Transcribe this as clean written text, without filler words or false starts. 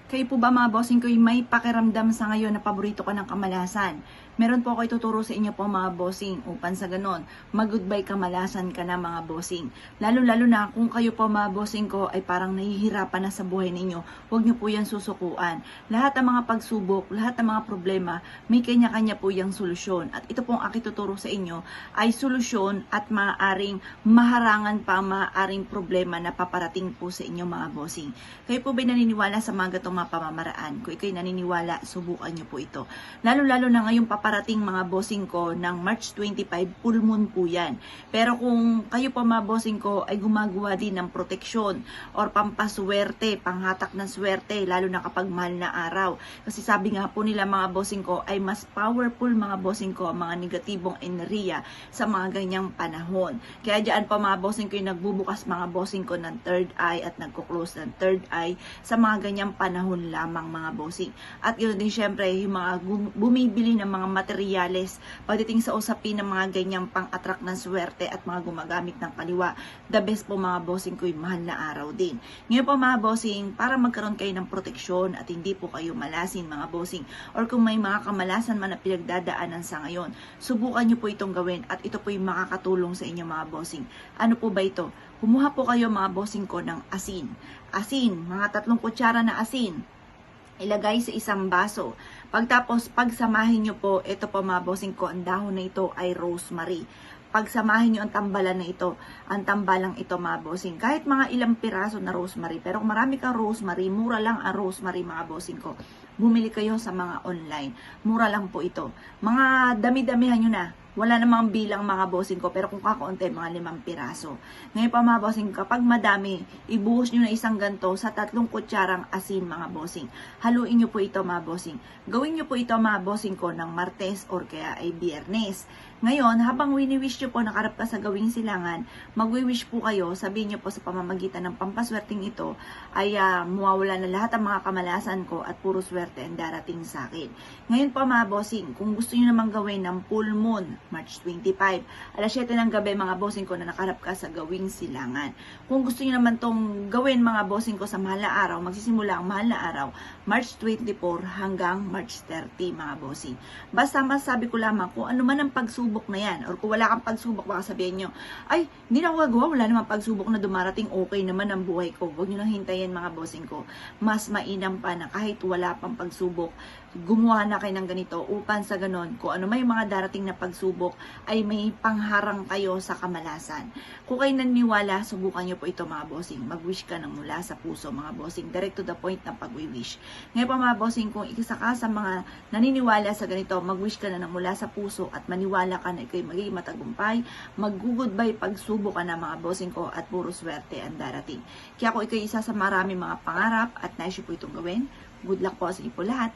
Kayo po ba mga bossing ko may pakiramdam sa ngayon na paborito ka ng kamalasan? Meron po ako ituturo sa inyo po mga bossing upang sa ganon, mag-goodbye kamalasan ka na mga bossing. Lalo-lalo na kung kayo po mga bossing ko ay parang nahihirapan na sa buhay ninyo, huwag nyo po yan susukuan. Lahat ng mga pagsubok, lahat ng mga problema, may kanya-kanya po yung solusyon. At ito pong aking tuturo sa inyo ay solusyon at maaaring maharangan pa maaaring problema na paparating po sa inyo mga bossing. Kayo po ba naniniwala sa mga gatong mga pamamaraan? Kung ikaw'y naniniwala, subukan nyo po ito. Lalo-lalo na ngayong paparating mga bossing ko ng March 25, full moon po yan. Pero kung kayo po mga bossing ko ay gumagawa din ng proteksyon or pampaswerte, panghatak ng swerte, lalo na kapag mahal na araw. Kasi sabi nga po nila mga bossing ko ay mas powerful mga bossing ko ang mga negatibong enerhiya sa mga ganyang panahon. Kaya dyan po mga bossing ko yung nagbubukas mga bossing ko ng third eye at nagkuklose ng third eye sa mga ganyang panahon lamang mga bossing. At yun din syempre yung mga bumibili ng mga materyales pagdating sa usapin ng mga ganyang pang-attract ng swerte at mga gumagamit ng kaliwa. The best po mga bossing ko yung mahal na araw din. Ngayon po mga bossing, para magkaroon kayo ng proteksyon at hindi po kayo malasin mga bossing, or kung may mga kamalasan man na pinagdadaanan sa ngayon, subukan nyo po itong gawin at ito po yung makakatulong sa inyo mga bossing. Ano po ba ito? Kumuha po kayo mga bossing ko ng asin. Asin, mga 3 kutsara na asin. Ilagay sa isang baso. Pagtapos, pagsamahin nyo po, ito po mga bossing ko, ang dahon na ito ay rosemary. Pagsamahin nyo ang tambalan na ito, ang tambalang ito mga bossing. Kahit mga ilang piraso na rosemary, pero kung marami kang rosemary, mura lang ang rosemary mga bossing ko. Bumili kayo sa mga online. Mura lang po ito. Mga dami-damihan nyo na. Wala namang bilang mga bossing ko, pero kung kakaunti, mga 5 piraso. Ngayon pa mga bossing, kapag madami, ibuhos nyo na isang ganto sa 3 kutsarang asin mga bossing. Haluin nyo po ito mga bossing. Gawin nyo po ito mga bossing ko ng Martes or kaya ay Biyernes. Ngayon, habang wini-wish nyo po nakarap ka sa gawing silangan, magwi-wish po kayo, sabihin nyo po sa pamamagitan ng pampaswerteng ito, ay mawawala na lahat ng mga kamalasan ko at puro swerte ang darating sa akin. Ngayon po mga bossing, kung gusto nyo namang gawin ng full moon, March 25, alas 7 ng gabi mga bossing ko na nakarap ka sa gawing silangan. Kung gusto nyo naman tong gawin mga bossing ko sa mahal na araw, magsisimula ang mahal na araw, March 24 hanggang March 30 mga bossing. Basta masabi ko lamang kung ano man ang pagsubok na yan, or kung wala kang pagsubok, baka sabihin nyo, ay, hindi na ako gagawa, wala namang pagsubok na dumarating, okay naman ang buhay ko. Huwag nyo nang hintayin mga bossing ko. Mas mainam pa na kahit wala pang pagsubok, gumawa na kayo ng ganito upang sa ganon, kung ano may mga darating na pagsubok, ay may pangharang kayo sa kamalasan. Kung kayo naniniwala, subukan nyo po ito mga bossing. Mag-wish ka ng mula sa puso mga bossing. Direct to the point ng pag-wish. Ngayon pa mga bossing, kung isa ka sa mga naniniwala sa ganito, mag-wish ka na ng mula sa puso at maniwala ka na ikaw magiging matagumpay, mag-goodbye pagsubok ka na mga bossing ko at puro swerte ang darating. Kaya kung ikaw isa sa marami mga pangarap at nais po itong gawin, good luck po sa inyo po lahat.